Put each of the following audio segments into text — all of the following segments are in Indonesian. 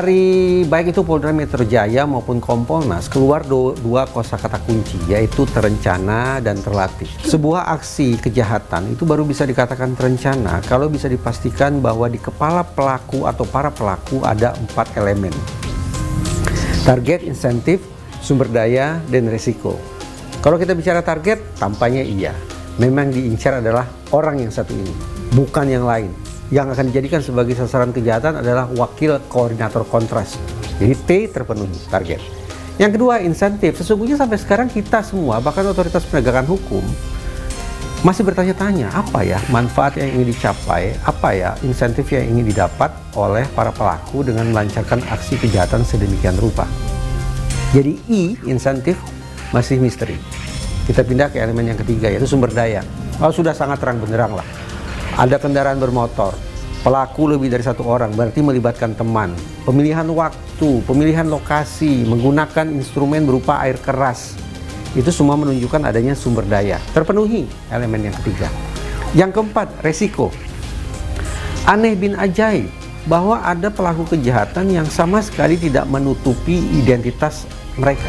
Dari baik itu Polda Metro Jaya maupun Kompolnas keluar dua kosakata kunci, yaitu terencana dan terlatih. Sebuah aksi kejahatan itu baru bisa dikatakan terencana kalau bisa dipastikan bahwa di kepala pelaku atau para pelaku ada 4 elemen. Target, insentif, sumber daya, dan resiko. Kalau kita bicara target, tampaknya iya. Memang diincar adalah orang yang satu ini, bukan yang lain. Yang akan dijadikan sebagai sasaran kejahatan adalah wakil koordinator kontras. Jadi T terpenuhi target. Yang kedua, insentif. Sesungguhnya sampai sekarang kita semua, bahkan otoritas penegakan hukum, masih bertanya-tanya apa ya manfaat yang ingin dicapai, apa ya insentif yang ingin didapat oleh para pelaku dengan melancarkan aksi kejahatan sedemikian rupa. Jadi I, insentif, masih misteri. Kita pindah ke elemen yang ketiga, yaitu sumber daya. Sudah sangat terang benderang lah. Ada kendaraan bermotor, pelaku lebih dari 1 orang, berarti melibatkan teman. Pemilihan waktu, pemilihan lokasi, menggunakan instrumen berupa air keras. Itu semua menunjukkan adanya sumber daya. Terpenuhi elemen yang ketiga. Yang keempat, resiko. Aneh bin ajaib bahwa ada pelaku kejahatan yang sama sekali tidak menutupi identitas mereka.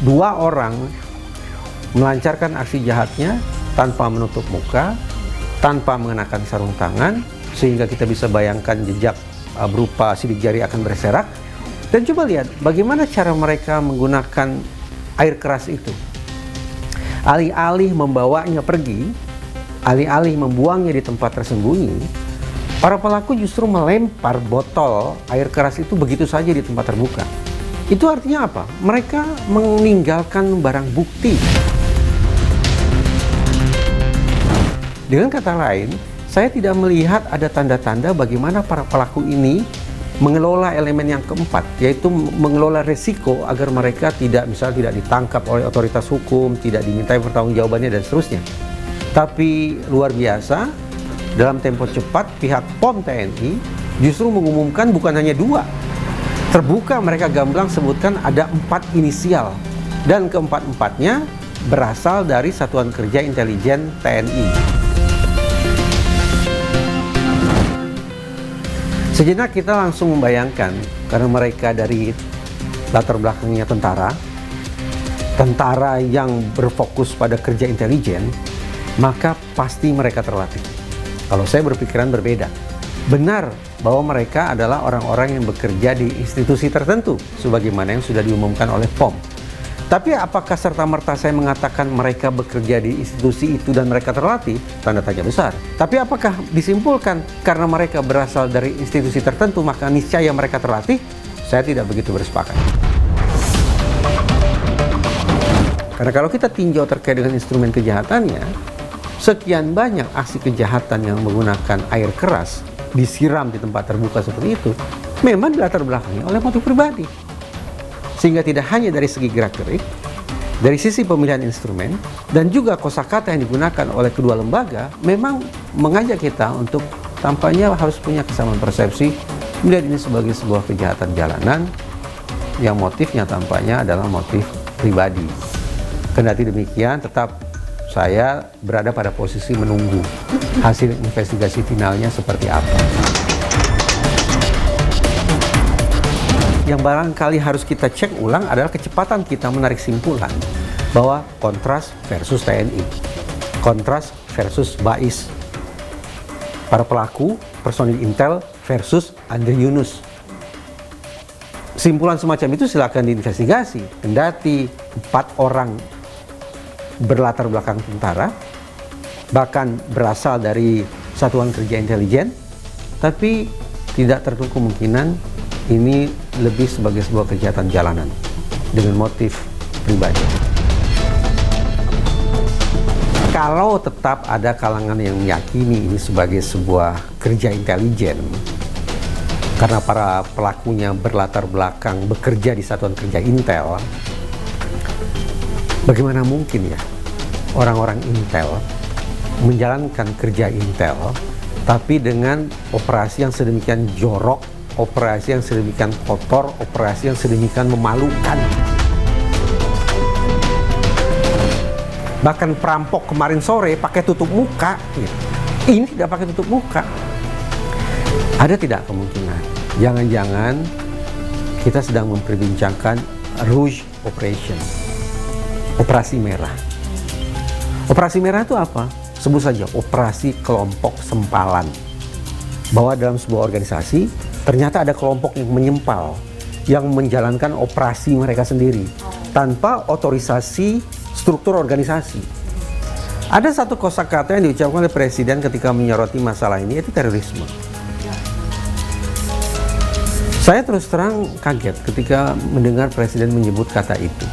2 orang melancarkan aksi jahatnya tanpa menutup muka, tanpa mengenakan sarung tangan, sehingga kita bisa bayangkan jejak berupa sidik jari akan berserak. Dan coba lihat bagaimana cara mereka menggunakan air keras itu. Alih-alih membawanya pergi, alih-alih membuangnya di tempat tersembunyi, para pelaku justru melempar botol air keras itu begitu saja di tempat terbuka. Itu artinya apa? Mereka meninggalkan barang bukti. Dengan kata lain, saya tidak melihat ada tanda-tanda bagaimana para pelaku ini mengelola elemen yang keempat, yaitu mengelola resiko agar mereka tidak ditangkap oleh otoritas hukum, tidak dimintai pertanggungjawabannya dan seterusnya. Tapi luar biasa, dalam tempo cepat pihak POM TNI justru mengumumkan bukan hanya 2. Terbuka mereka gamblang sebutkan ada 4 inisial, dan keempat-empatnya berasal dari Satuan Kerja Intelijen TNI. Sejenak kita langsung membayangkan, karena mereka dari latar belakangnya tentara yang berfokus pada kerja intelijen, maka pasti mereka terlatih. Kalau saya berpikiran berbeda. Benar bahwa mereka adalah orang-orang yang bekerja di institusi tertentu, sebagaimana yang sudah diumumkan oleh POM. Tapi apakah serta-merta saya mengatakan mereka bekerja di institusi itu dan mereka terlatih? Tanda tanya besar. Tapi apakah disimpulkan karena mereka berasal dari institusi tertentu maka niscaya mereka terlatih? Saya tidak begitu bersepakat. Karena kalau kita tinjau terkait dengan instrumen kejahatannya, sekian banyak aksi kejahatan yang menggunakan air keras disiram di tempat terbuka seperti itu, memang dilatar belakangi oleh motif pribadi. Sehingga tidak hanya dari segi gerak-gerik, dari sisi pemilihan instrumen, dan juga kosakata yang digunakan oleh kedua lembaga, memang mengajak kita untuk tampaknya harus punya kesamaan persepsi, melihat ini sebagai sebuah kejahatan jalanan, yang motifnya tampaknya adalah motif pribadi. Kendati demikian, tetap saya berada pada posisi menunggu hasil investigasi finalnya seperti apa. Yang barangkali harus kita cek ulang adalah kecepatan kita menarik simpulan bahwa Kontras versus TNI, Kontras versus BAIS, para pelaku personil Intel versus Andre Yunus. Simpulan semacam itu silakan diinvestigasi. Kendati 4 orang berlatar belakang tentara, bahkan berasal dari Satuan Kerja Intelijen, tapi tidak tertutup kemungkinan ini lebih sebagai sebuah kejahatan jalanan dengan motif pribadi. Kalau tetap ada kalangan yang meyakini ini sebagai sebuah kerja intelijen, karena para pelakunya berlatar belakang bekerja di Satuan Kerja Intel, bagaimana mungkin ya orang-orang Intel menjalankan kerja Intel tapi dengan operasi yang sedemikian jorok, operasi yang sedemikian kotor, operasi yang sedemikian memalukan. Bahkan perampok kemarin sore pakai tutup muka, gitu. Ini tidak pakai tutup muka. Ada tidak kemungkinan? Jangan-jangan kita sedang memperbincangkan Rouge Operation, operasi merah. Operasi merah itu apa? Sebut saja operasi kelompok sempalan. Bahwa dalam sebuah organisasi ternyata ada kelompok yang menyempal, yang menjalankan operasi mereka sendiri tanpa otorisasi struktur organisasi. Ada satu kosakata yang diucapkan oleh Presiden ketika menyoroti masalah ini, yaitu terorisme. Saya terus terang kaget ketika mendengar Presiden menyebut kata itu.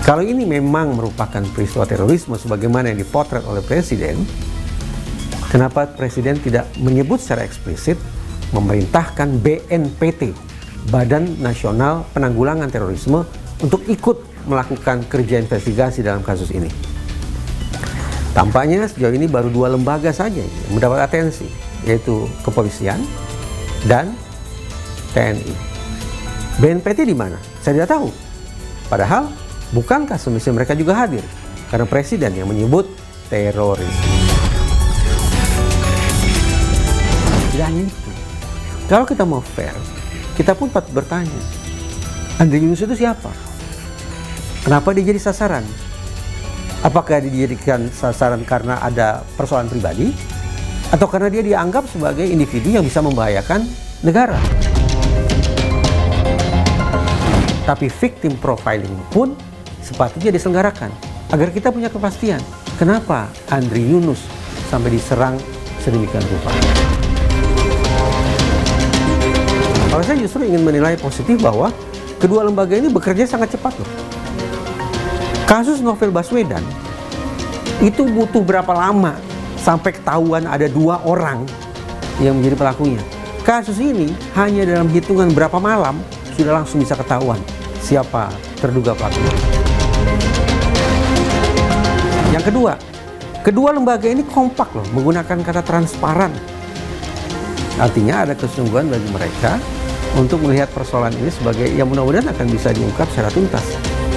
Kalau ini memang merupakan peristiwa terorisme sebagaimana yang dipotret oleh Presiden, kenapa Presiden tidak menyebut secara eksplisit memerintahkan BNPT, Badan Nasional Penanggulangan Terorisme, untuk ikut melakukan kerja investigasi dalam kasus ini? Tampaknya sejauh ini baru 2 lembaga saja yang mendapat atensi, yaitu kepolisian dan TNI. BNPT di mana? Saya tidak tahu. Padahal bukankah semestinya mereka juga hadir? Karena Presiden yang menyebut teroris. Tidak hanya itu. Kalau kita mau fair, kita pun patut bertanya, Andri Yunus itu siapa? Kenapa dia jadi sasaran? Apakah dia dijadikan sasaran karena ada persoalan pribadi? Atau karena dia dianggap sebagai individu yang bisa membahayakan negara? Tapi victim profiling pun sepatutnya diselenggarakan agar kita punya kepastian kenapa Andri Yunus sampai diserang sedemikian rupa. Kalau saya justru ingin menilai positif bahwa kedua lembaga ini bekerja sangat cepat loh. Kasus Novel Baswedan itu butuh berapa lama sampai ketahuan ada 2 orang yang menjadi pelakunya. Kasus ini hanya dalam hitungan berapa malam sudah langsung bisa ketahuan siapa terduga pelakunya. Yang kedua lembaga ini kompak loh menggunakan kata transparan. Artinya ada kesungguhan bagi mereka untuk melihat persoalan ini sebagai yang mudah-mudahan akan bisa diungkap secara tuntas.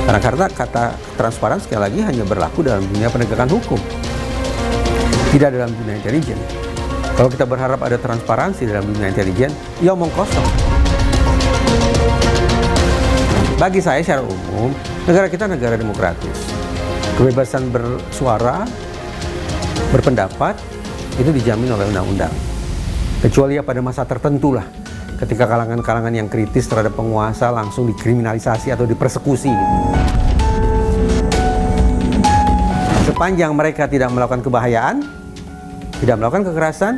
Karena kata transparan sekali lagi hanya berlaku dalam dunia penegakan hukum, tidak dalam dunia intelijen. Kalau kita berharap ada transparansi dalam dunia intelijen, ya omong kosong. Bagi saya secara umum, negara kita negara demokratis. Kebebasan bersuara, berpendapat, itu dijamin oleh undang-undang. Kecuali ya pada masa tertentu lah, ketika kalangan-kalangan yang kritis terhadap penguasa langsung dikriminalisasi atau dipersekusi. Sepanjang mereka tidak melakukan kebahayaan, tidak melakukan kekerasan,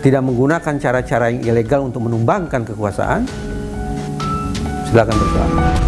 tidak menggunakan cara-cara yang ilegal untuk menumbangkan kekuasaan, silakan bersuara.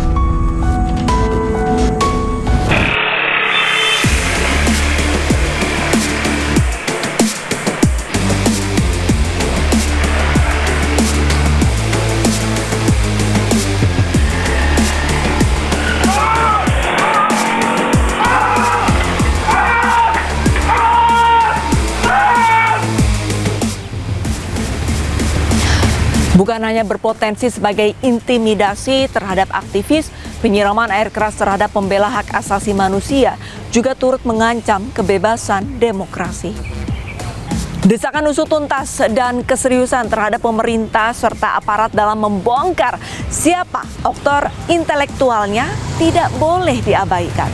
Bukan hanya berpotensi sebagai intimidasi terhadap aktivis, penyiraman air keras terhadap pembela hak asasi manusia juga turut mengancam kebebasan demokrasi. Desakan usut tuntas dan keseriusan terhadap pemerintah serta aparat dalam membongkar siapa aktor intelektualnya tidak boleh diabaikan.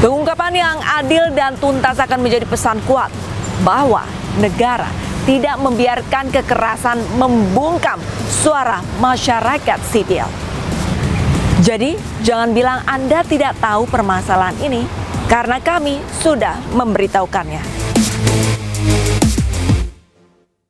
Pengungkapan yang adil dan tuntas akan menjadi pesan kuat bahwa negara tidak membiarkan kekerasan membungkam suara masyarakat sipil. Jadi, jangan bilang Anda tidak tahu permasalahan ini, karena kami sudah memberitahukannya.